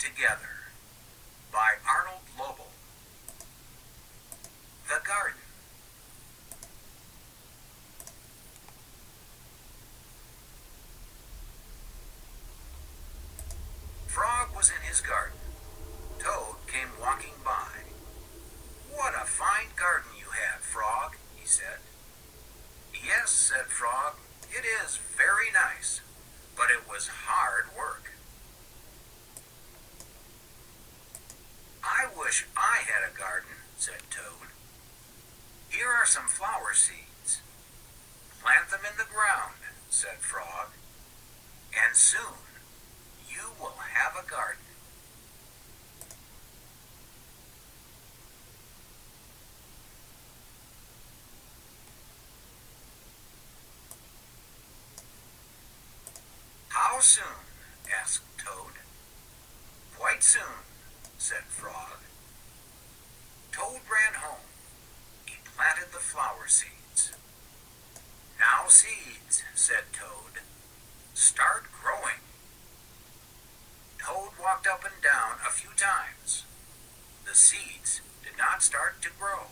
Together by Arnold Lobel. The Garden. Frog was in his garden. Toad came walking by. "What a fine garden you have, Frog," he said. "Yes," said Frog, "it is very nice, but it was hard work." "I wish I had a garden," said Toad. "Here are some flower seeds. Plant them in the ground," said Frog, "and soon you will have a garden." "How soon?" asked Toad. "Quite soon," said Frog. Toad ran home. He planted the flower seeds. "Now, seeds," said Toad, "start growing." Toad walked up and down a few times. The seeds did not start to grow.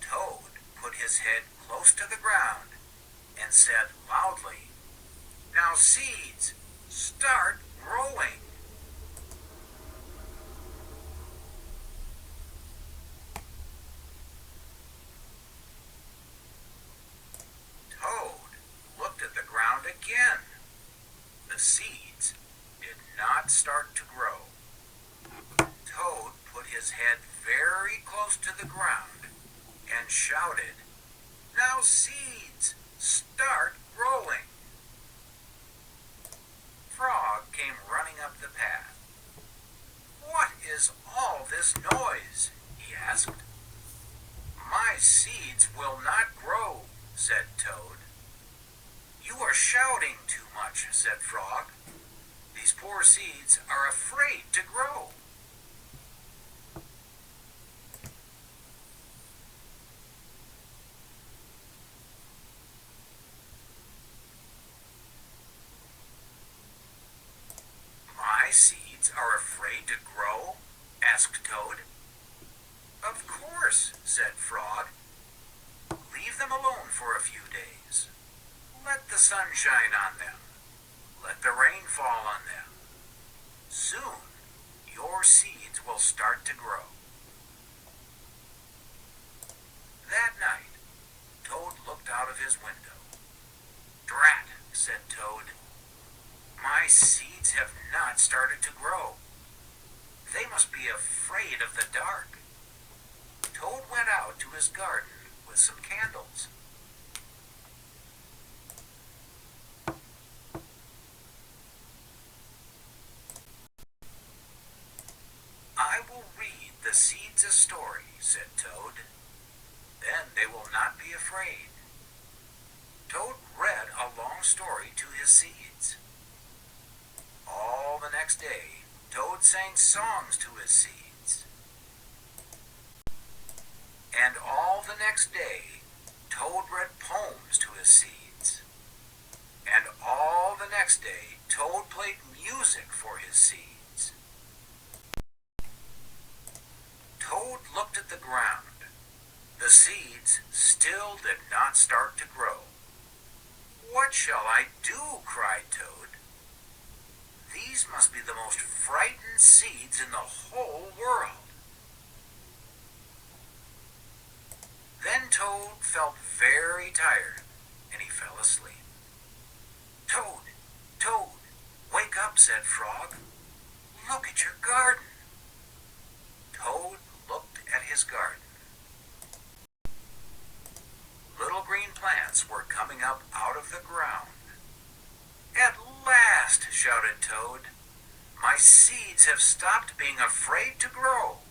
Toad put his head close to the ground and said loudly, "Now, seeds, start growing." Toad looked at the ground again. The seeds did not start to grow. Toad put his head very close to the ground and shouted, "Now, seeds, start growing." Frog came running up the path. "What is all this noise?" he asked. "My seeds will not grow," said Toad. "You are shouting too much," said Frog. "These poor seeds are afraid to grow." "My seeds are afraid to grow?" asked Toad. "Of course," said Frog. "Leave them alone for a few days. Let the sun shine on them. Let the rain fall on them. Soon your seeds will start to grow." That night, Toad looked out of his window. "Drat," said Toad. "My seeds have not started to grow. They must be afraid of the dark." Toad went out to his garden with some candles. "I will read the seeds a story," said Toad. "Then they will not be afraid." Toad read a long story to his seeds. All the next day, Toad sang songs to his seeds. And all the next day, Toad read poems to his seeds. And all the next day, Toad played music for his seeds. Toad looked at the ground. The seeds still did not start to grow. "What shall I do?" cried Toad. "These must be the most frightened seeds in the whole world." Then Toad felt very tired, and he fell asleep. "Toad, Toad, wake up," said Frog. "Look at your garden." Toad looked at his garden. Little green plants were coming up out of the ground. "At last," shouted Toad, "my seeds have stopped being afraid to grow."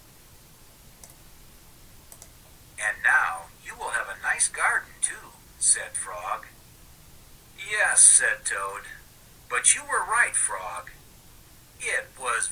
"And now you will have a nice garden, too," said Frog. "Yes," said Toad, "but you were right, Frog. It was